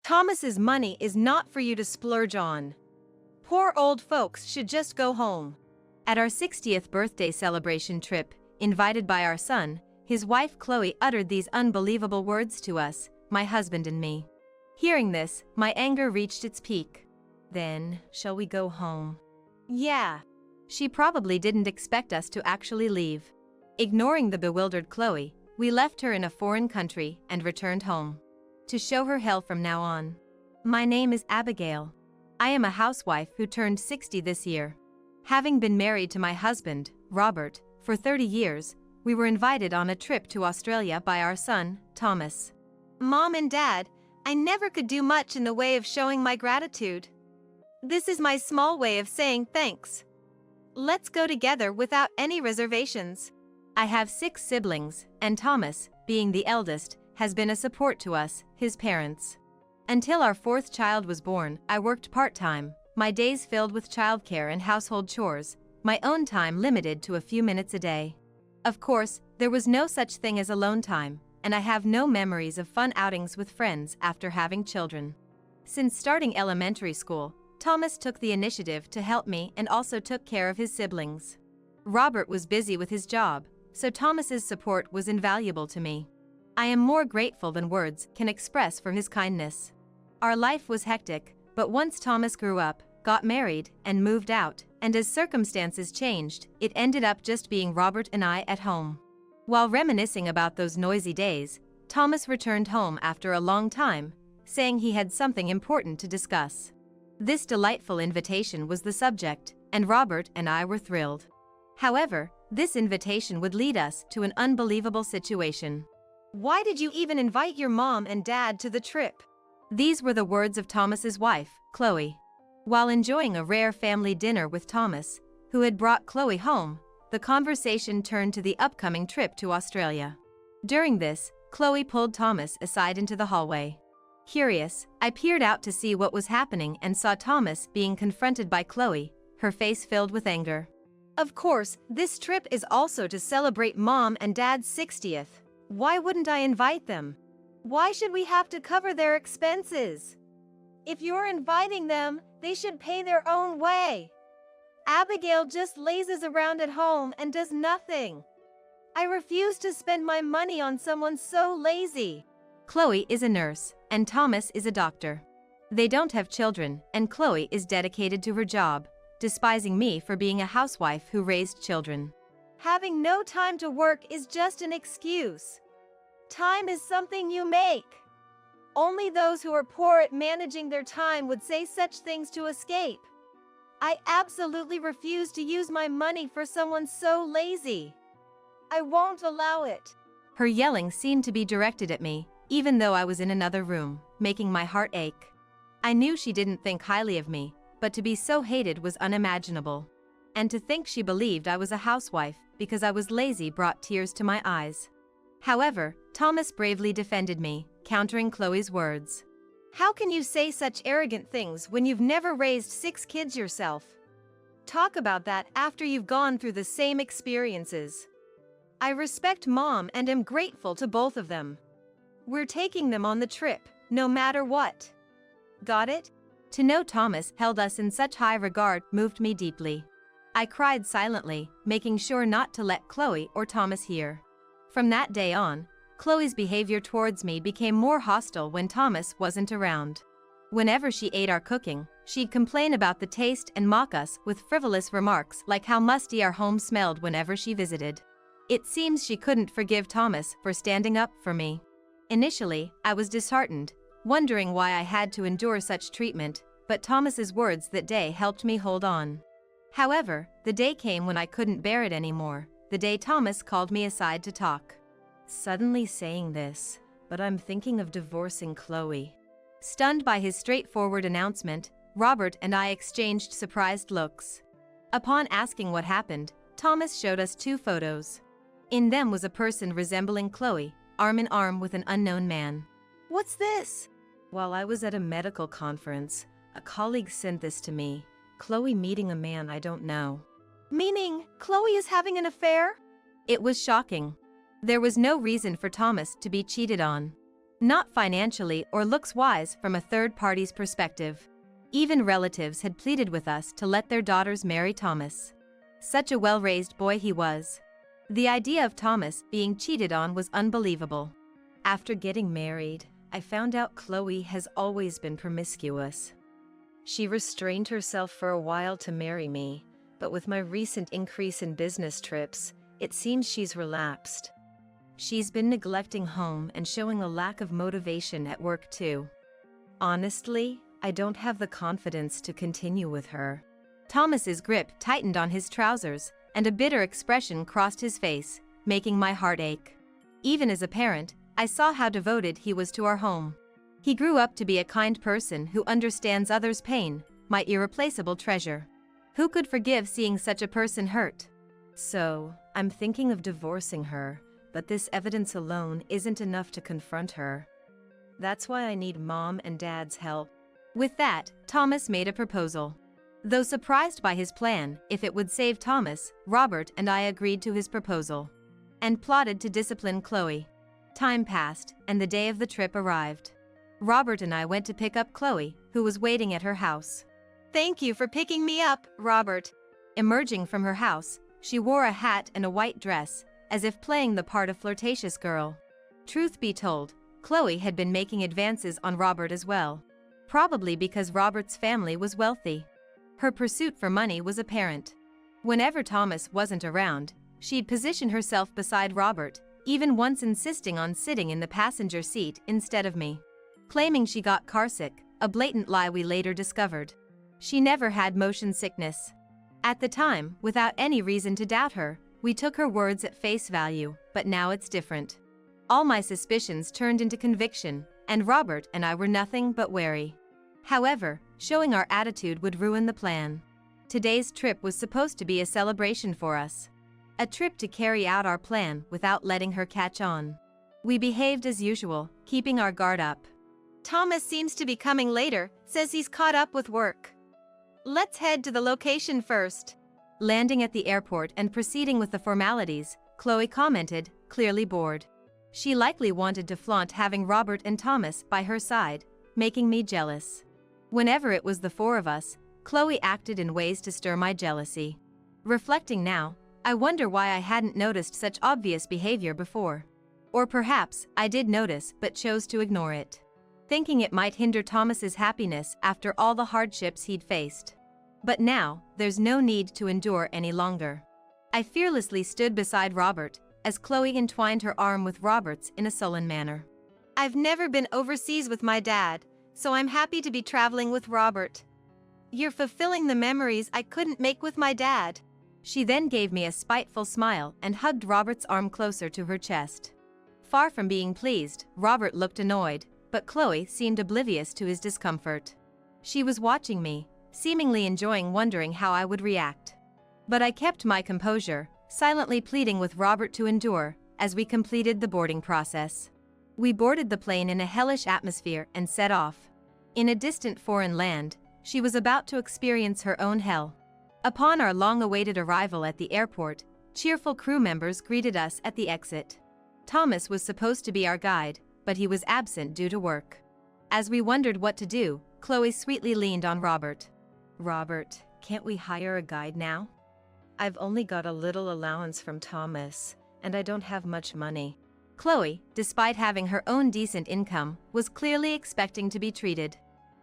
Thomas's money is not for you to splurge on. Poor old folks should just go home. At our 60th birthday celebration trip, invited by our son, his wife Chloe uttered these unbelievable words to us, my husband and me. Hearing this, my anger reached its peak. Then, shall we go home? Yeah. She probably didn't expect us to actually leave. Ignoring the bewildered Chloe, we left her in a foreign country and returned home. To show her hell from now on. My name is Abigail. I am a housewife who turned 60 this year. Having been married to my husband, Robert, for 30 years, we were invited on a trip to Australia by our son, Thomas. Mom and Dad, I never could do much in the way of showing my gratitude. This is my small way of saying thanks. Let's go together without any reservations. I have 6 siblings, and Thomas, being the eldest, has been a support to us, his parents. Until our 4th child was born, I worked part-time, my days filled with childcare and household chores, my own time limited to a few minutes a day. Of course, there was no such thing as alone time, and I have no memories of fun outings with friends after having children. Since starting elementary school, Thomas took the initiative to help me and also took care of his siblings. Robert was busy with his job, so Thomas's support was invaluable to me. I am more grateful than words can express for his kindness. Our life was hectic, but once Thomas grew up, got married, and moved out, and as circumstances changed, it ended up just being Robert and I at home. While reminiscing about those noisy days, Thomas returned home after a long time, saying he had something important to discuss. This delightful invitation was the subject, and Robert and I were thrilled. However, this invitation would lead us to an unbelievable situation. Why did you even invite your mom and dad to the trip? These were the words of Thomas's wife, Chloe. While enjoying a rare family dinner with Thomas, who had brought Chloe home, the conversation turned to the upcoming trip to Australia. During this, Chloe pulled Thomas aside into the hallway. Curious, I peered out to see what was happening and saw Thomas being confronted by Chloe, her face filled with anger. Of course, this trip is also to celebrate Mom and Dad's 60th. Why wouldn't I invite them? Why should we have to cover their expenses? If you're inviting them, they should pay their own way. Abigail just lazes around at home and does nothing. I refuse to spend my money on someone so lazy. Chloe is a nurse, and Thomas is a doctor. They don't have children, and Chloe is dedicated to her job, despising me for being a housewife who raised children. Having no time to work is just an excuse. Time is something you make. Only those who are poor at managing their time would say such things to escape. I absolutely refuse to use my money for someone so lazy. I won't allow it. Her yelling seemed to be directed at me, even though I was in another room, making my heart ache. I knew she didn't think highly of me, but to be so hated was unimaginable. And to think she believed I was a housewife because I was lazy brought tears to my eyes. However, Thomas bravely defended me, countering Chloe's words. How can you say such arrogant things when you've never raised 6 kids yourself? Talk about that after you've gone through the same experiences. I respect Mom and am grateful to both of them. We're taking them on the trip, no matter what. Got it? To know Thomas held us in such high regard moved me deeply. I cried silently, making sure not to let Chloe or Thomas hear. From that day on, Chloe's behavior towards me became more hostile when Thomas wasn't around. Whenever she ate our cooking, she'd complain about the taste and mock us with frivolous remarks like how musty our home smelled whenever she visited. It seems she couldn't forgive Thomas for standing up for me. Initially, I was disheartened, wondering why I had to endure such treatment, but Thomas's words that day helped me hold on. However, the day came when I couldn't bear it anymore, the day Thomas called me aside to talk. Suddenly saying this, but I'm thinking of divorcing Chloe. Stunned by his straightforward announcement, Robert and I exchanged surprised looks. Upon asking what happened, Thomas showed us 2 photos. In them was a person resembling Chloe, arm in arm with an unknown man. What's this? While I was at a medical conference, a colleague sent this to me, Chloe meeting a man I don't know. Meaning, Chloe is having an affair? It was shocking. There was no reason for Thomas to be cheated on. Not financially or looks-wise from a third party's perspective. Even relatives had pleaded with us to let their daughters marry Thomas. Such a well-raised boy he was. The idea of Thomas being cheated on was unbelievable. After getting married, I found out Chloe has always been promiscuous. She restrained herself for a while to marry me, but with my recent increase in business trips, it seems she's relapsed. She's been neglecting home and showing a lack of motivation at work too. Honestly, I don't have the confidence to continue with her. Thomas's grip tightened on his trousers, and a bitter expression crossed his face, making my heart ache. Even as a parent, I saw how devoted he was to our home. He grew up to be a kind person who understands others' pain, my irreplaceable treasure. Who could forgive seeing such a person hurt? So, I'm thinking of divorcing her, but this evidence alone isn't enough to confront her. That's why I need Mom and Dad's help. With that, Thomas made a proposal. Though surprised by his plan, if it would save Thomas, Robert and I agreed to his proposal and plotted to discipline Chloe. Time passed, and the day of the trip arrived. Robert and I went to pick up Chloe, who was waiting at her house. "Thank you for picking me up, Robert." Emerging from her house, she wore a hat and a white dress, as if playing the part of flirtatious girl. Truth be told, Chloe had been making advances on Robert as well. Probably because Robert's family was wealthy. Her pursuit for money was apparent. Whenever Thomas wasn't around, she'd position herself beside Robert, even once insisting on sitting in the passenger seat instead of me. Claiming she got carsick, a blatant lie we later discovered. She never had motion sickness. At the time, without any reason to doubt her, we took her words at face value, but now it's different. All my suspicions turned into conviction, and Robert and I were nothing but wary. However, showing our attitude would ruin the plan. Today's trip was supposed to be a celebration for us. A trip to carry out our plan without letting her catch on. We behaved as usual, keeping our guard up. "Thomas seems to be coming later, says he's caught up with work. Let's head to the location first." Landing at the airport and proceeding with the formalities, Chloe commented, clearly bored. She likely wanted to flaunt having Robert and Thomas by her side, making me jealous. Whenever it was the four of us, Chloe acted in ways to stir my jealousy. Reflecting now, I wonder why I hadn't noticed such obvious behavior before. Or perhaps I did notice but chose to ignore it, thinking it might hinder Thomas's happiness after all the hardships he'd faced. But now, there's no need to endure any longer. I fearlessly stood beside Robert, as Chloe entwined her arm with Robert's in a sullen manner. "I've never been overseas with my dad, so I'm happy to be traveling with Robert. You're fulfilling the memories I couldn't make with my dad." She then gave me a spiteful smile and hugged Robert's arm closer to her chest. Far from being pleased, Robert looked annoyed, but Chloe seemed oblivious to his discomfort. She was watching me, seemingly wondering how I would react. But I kept my composure, silently pleading with Robert to endure, as we completed the boarding process. We boarded the plane in a hellish atmosphere and set off. In a distant foreign land, she was about to experience her own hell. Upon our long-awaited arrival at the airport, cheerful crew members greeted us at the exit. Thomas was supposed to be our guide, but he was absent due to work. As we wondered what to do, Chloe sweetly leaned on Robert. "Robert, can't we hire a guide now? I've only got a little allowance from Thomas, and I don't have much money." Chloe, despite having her own decent income, was clearly expecting to be treated.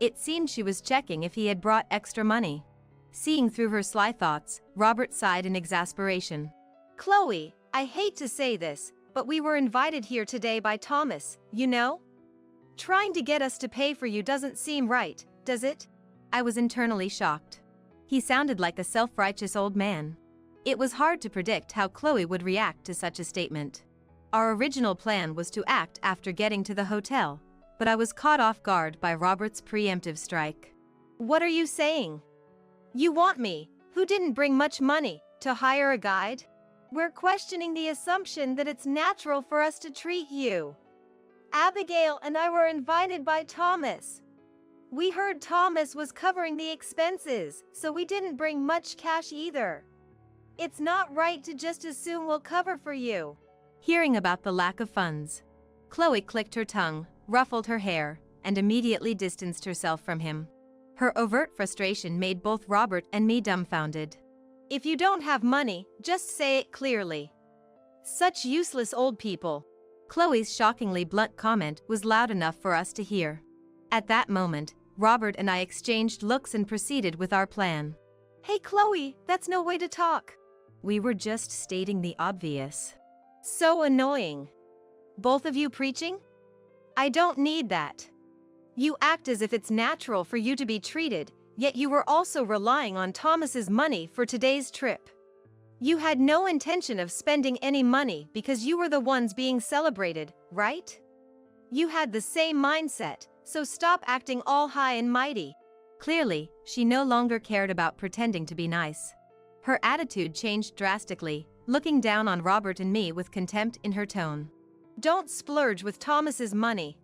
It seemed she was checking if he had brought extra money. Seeing through her sly thoughts, Robert sighed in exasperation. "Chloe, I hate to say this, but we were invited here today by Thomas, you know? Trying to get us to pay for you doesn't seem right, does it?" I was internally shocked. He sounded like a self-righteous old man. It was hard to predict how Chloe would react to such a statement. Our original plan was to act after getting to the hotel, but I was caught off guard by Robert's preemptive strike. "What are you saying? You want me, who didn't bring much money, to hire a guide? We're questioning the assumption that it's natural for us to treat you. Abigail and I were invited by Thomas. We heard Thomas was covering the expenses, so we didn't bring much cash either. It's not right to just assume we'll cover for you." Hearing about the lack of funds, Chloe clicked her tongue, ruffled her hair, and immediately distanced herself from him. Her overt frustration made both Robert and me dumbfounded. "If you don't have money, just say it clearly. Such useless old people." Chloe's shockingly blunt comment was loud enough for us to hear. At that moment, Robert and I exchanged looks and proceeded with our plan. "Hey Chloe, that's no way to talk." "We were just stating the obvious." "So annoying. Both of you preaching? I don't need that. You act as if it's natural for you to be treated, yet you were also relying on Thomas's money for today's trip. You had no intention of spending any money because you were the ones being celebrated, right? You had the same mindset, so stop acting all high and mighty." Clearly, she no longer cared about pretending to be nice. Her attitude changed drastically, looking down on Robert and me with contempt in her tone. "Don't splurge with Thomas's money.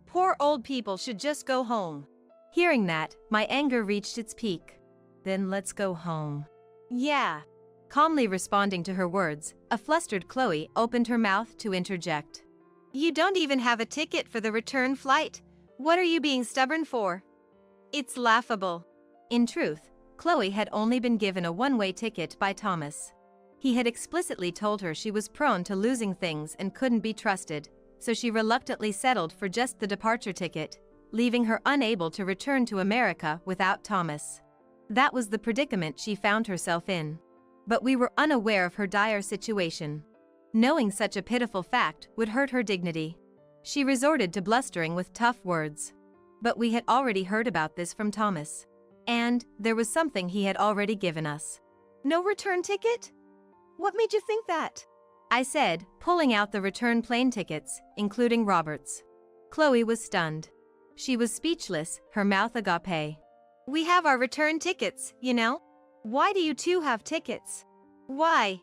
Poor old people should just go home." Hearing that, my anger reached its peak. "Then let's go home." "Yeah." Calmly responding to her words, a flustered Chloe opened her mouth to interject. "You don't even have a ticket for the return flight. What are you being stubborn for? It's laughable." In truth, Chloe had only been given a one-way ticket by Thomas. He had explicitly told her she was prone to losing things and couldn't be trusted, so she reluctantly settled for just the departure ticket, leaving her unable to return to America without Thomas. That was the predicament she found herself in. But we were unaware of her dire situation. Knowing such a pitiful fact would hurt her dignity. She resorted to blustering with tough words. But we had already heard about this from Thomas. And there was something he had already given us. "No return ticket? What made you think that?" I said, pulling out the return plane tickets, including Robert's. Chloe was stunned. She was speechless, her mouth agape. "We have our return tickets, you know. Why do you two have tickets?" "Why?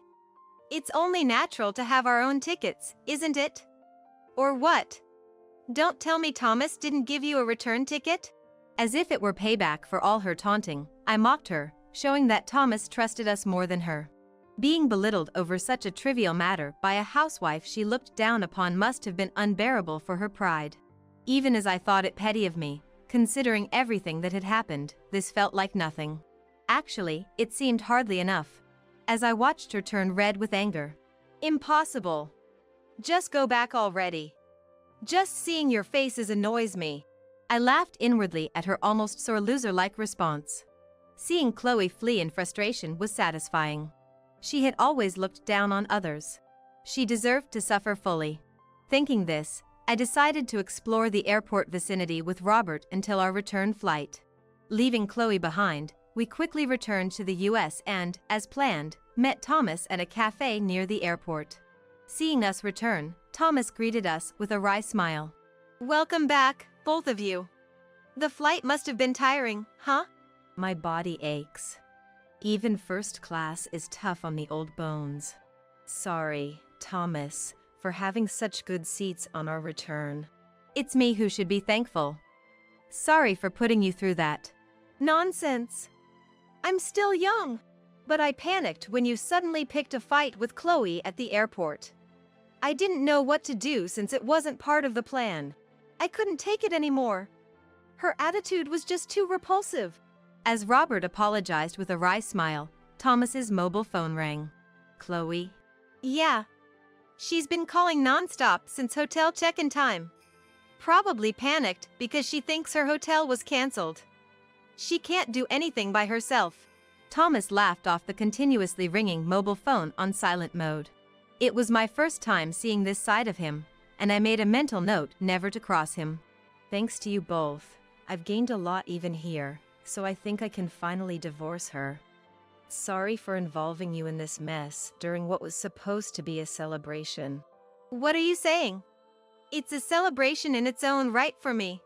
It's only natural to have our own tickets, isn't it? Or what? Don't tell me Thomas didn't give you a return ticket?" As if it were payback for all her taunting, I mocked her, showing that Thomas trusted us more than her. Being belittled over such a trivial matter by a housewife she looked down upon must have been unbearable for her pride. Even as I thought it petty of me, considering everything that had happened, this felt like nothing. Actually, it seemed hardly enough. As I watched her turn red with anger. "Impossible. Just go back already. Just seeing your faces annoys me." I laughed inwardly at her almost sore loser-like response. Seeing Chloe flee in frustration was satisfying. She had always looked down on others. She deserved to suffer fully. Thinking this, I decided to explore the airport vicinity with Robert until our return flight. Leaving Chloe behind, we quickly returned to the US and, as planned, met Thomas at a cafe near the airport. Seeing us return, Thomas greeted us with a wry smile. "Welcome back, both of you. The flight must have been tiring, huh?" "My body aches. Even first class is tough on the old bones. Sorry, Thomas, for having such good seats on our return." "It's me who should be thankful. Sorry for putting you through that." "Nonsense. I'm still young. But I panicked when you suddenly picked a fight with Chloe at the airport. I didn't know what to do since it wasn't part of the plan. I couldn't take it anymore. Her attitude was just too repulsive." As Robert apologized with a wry smile, Thomas's mobile phone rang. "Chloe?" "Yeah. She's been calling nonstop since hotel check-in time. Probably panicked because she thinks her hotel was canceled. She can't do anything by herself." Thomas laughed off the continuously ringing mobile phone on silent mode. It was my first time seeing this side of him, and I made a mental note never to cross him. "Thanks to you both, I've gained a lot even here, so I think I can finally divorce her. Sorry for involving you in this mess during what was supposed to be a celebration." "What are you saying? It's a celebration in its own right for me.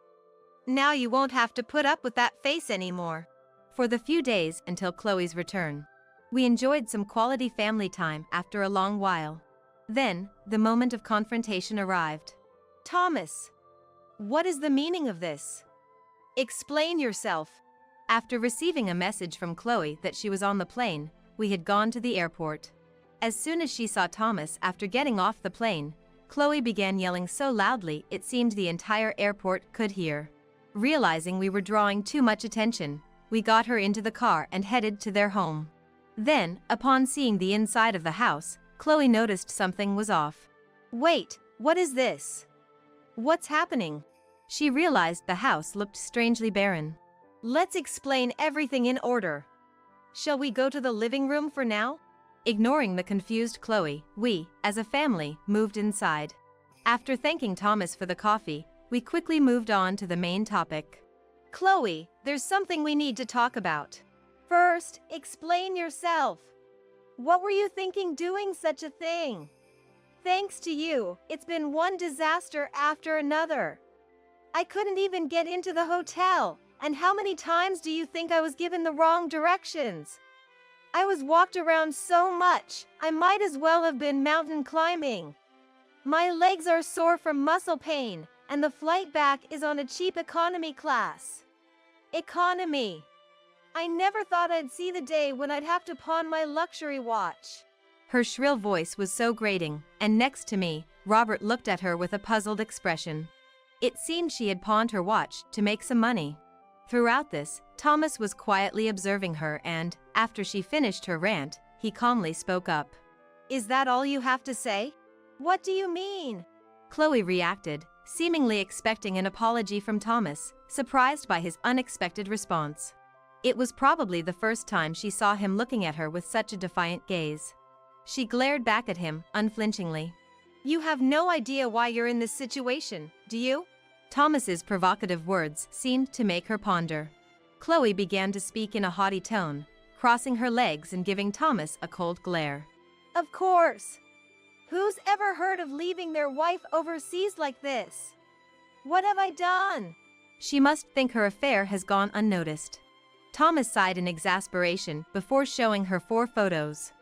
Now you won't have to put up with that face anymore." For the few days until Chloe's return, we enjoyed some quality family time after a long while. Then, the moment of confrontation arrived. "Thomas, what is the meaning of this? Explain yourself." After receiving a message from Chloe that she was on the plane, we had gone to the airport. As soon as she saw Thomas after getting off the plane, Chloe began yelling so loudly it seemed the entire airport could hear. Realizing we were drawing too much attention, we got her into the car and headed to their home. Then, upon seeing the inside of the house, Chloe noticed something was off. "Wait, what is this? What's happening?" She realized the house looked strangely barren. "Let's explain everything in order. Shall we go to the living room for now?" Ignoring the confused Chloe, we, as a family, moved inside. After thanking Thomas for the coffee, we quickly moved on to the main topic. "Chloe, there's something we need to talk about. First, explain yourself. What were you thinking doing such a thing? Thanks to you, it's been one disaster after another. I couldn't even get into the hotel, and how many times do you think I was given the wrong directions? I was walked around so much, I might as well have been mountain climbing. My legs are sore from muscle pain, and the flight back is on a cheap economy class. Economy. I never thought I'd see the day when I'd have to pawn my luxury watch." Her shrill voice was so grating, and next to me, Robert looked at her with a puzzled expression. It seemed she had pawned her watch to make some money. Throughout this, Thomas was quietly observing her and, after she finished her rant, he calmly spoke up. "Is that all you have to say? What do you mean?" Chloe reacted, seemingly expecting an apology from Thomas, surprised by his unexpected response. It was probably the first time she saw him looking at her with such a defiant gaze. She glared back at him, unflinchingly. "You have no idea why you're in this situation, do you?" Thomas's provocative words seemed to make her ponder. Chloe began to speak in a haughty tone, crossing her legs and giving Thomas a cold glare. "Of course. Who's ever heard of leaving their wife overseas like this? What have I done?" She must think her affair has gone unnoticed. Thomas sighed in exasperation before showing her 4 photos.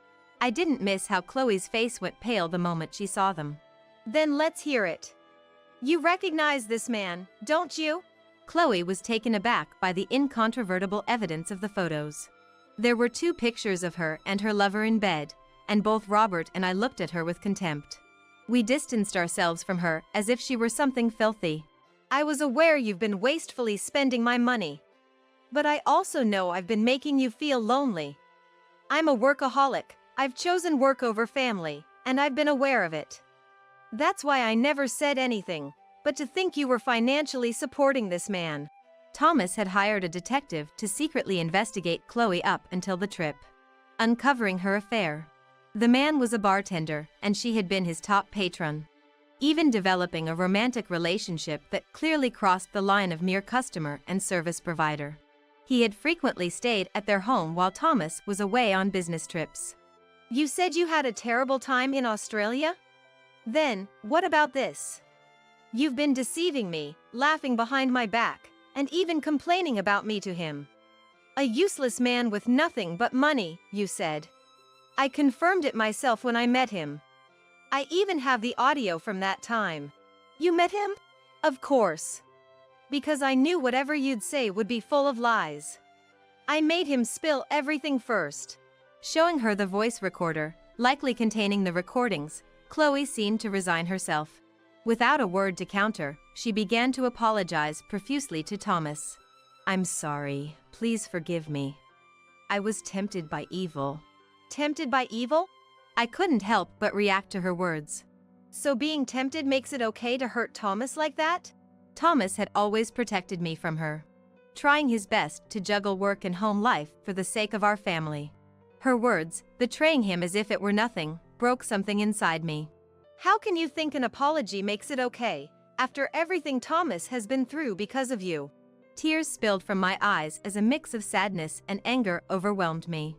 I didn't miss how Chloe's face went pale the moment she saw them. "Then let's hear it. You recognize this man, don't you?" Chloe was taken aback by the incontrovertible evidence of the photos. There were 2 pictures of her and her lover in bed, and both Robert and I looked at her with contempt. We distanced ourselves from her as if she were something filthy. "I was aware you've been wastefully spending my money. But I also know I've been making you feel lonely. I'm a workaholic, I've chosen work over family, and I've been aware of it. That's why I never said anything, but to think you were financially supporting this man." Thomas had hired a detective to secretly investigate Chloe up until the trip, uncovering her affair. The man was a bartender, and she had been his top patron, even developing a romantic relationship that clearly crossed the line of mere customer and service provider. He had frequently stayed at their home while Thomas was away on business trips. "You said you had a terrible time in Australia? Then, what about this? You've been deceiving me, laughing behind my back, and even complaining about me to him. A useless man with nothing but money, you said. I confirmed it myself when I met him. I even have the audio from that time." "You met him?" "Of course. Because I knew whatever you'd say would be full of lies. I made him spill everything first." Showing her the voice recorder, likely containing the recordings, Chloe seemed to resign herself. Without a word to counter, she began to apologize profusely to Thomas. "I'm sorry. Please forgive me. I was tempted by evil." "Tempted by evil?" I couldn't help but react to her words. "So being tempted makes it okay to hurt Thomas like that?" Thomas had always protected me from her, trying his best to juggle work and home life for the sake of our family. Her words, betraying him as if it were nothing, broke something inside me. "How can you think an apology makes it okay, after everything Thomas has been through because of you?" Tears spilled from my eyes as a mix of sadness and anger overwhelmed me.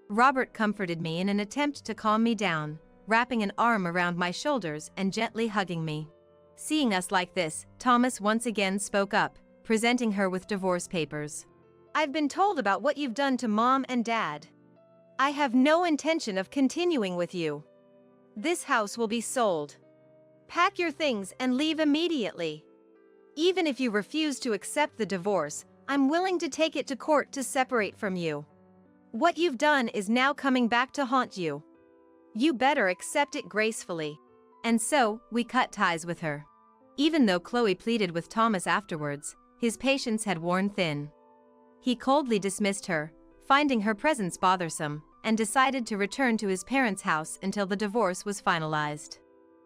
Robert comforted me in an attempt to calm me down, wrapping an arm around my shoulders and gently hugging me. Seeing us like this, Thomas once again spoke up, presenting her with divorce papers. "I've been told about what you've done to Mom and Dad. I have no intention of continuing with you. This house will be sold. Pack your things and leave immediately. Even if you refuse to accept the divorce, I'm willing to take it to court to separate from you. What you've done is now coming back to haunt you. You better accept it gracefully." And so, we cut ties with her. Even though Chloe pleaded with Thomas afterwards, his patience had worn thin. He coldly dismissed her, finding her presence bothersome, and decided to return to his parents' house until the divorce was finalized.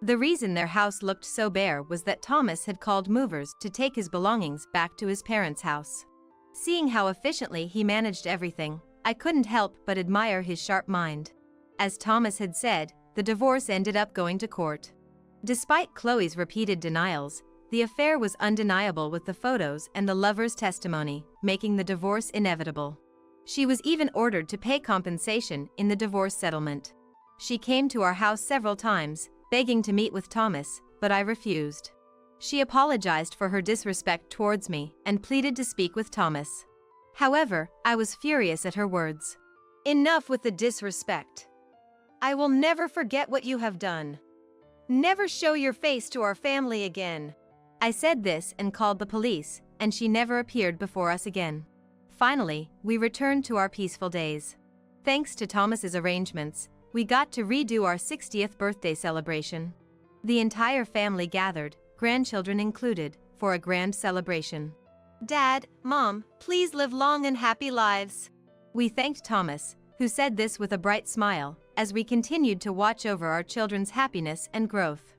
The reason their house looked so bare was that Thomas had called movers to take his belongings back to his parents' house. Seeing how efficiently he managed everything, I couldn't help but admire his sharp mind. As Thomas had said, the divorce ended up going to court. Despite Chloe's repeated denials, the affair was undeniable with the photos and the lover's testimony, making the divorce inevitable. She was even ordered to pay compensation in the divorce settlement. She came to our house several times, begging to meet with Thomas, but I refused. She apologized for her disrespect towards me and pleaded to speak with Thomas. However, I was furious at her words. Enough with the disrespect. I will never forget what you have done. Never show your face to our family again. I said this and called the police, and she never appeared before us again. Finally, we returned to our peaceful days. Thanks to Thomas's arrangements, we got to redo our 60th birthday celebration. The entire family gathered, grandchildren included, for a grand celebration. Dad, Mom, please live long and happy lives. We thanked Thomas, who said this with a bright smile, as we continued to watch over our children's happiness and growth.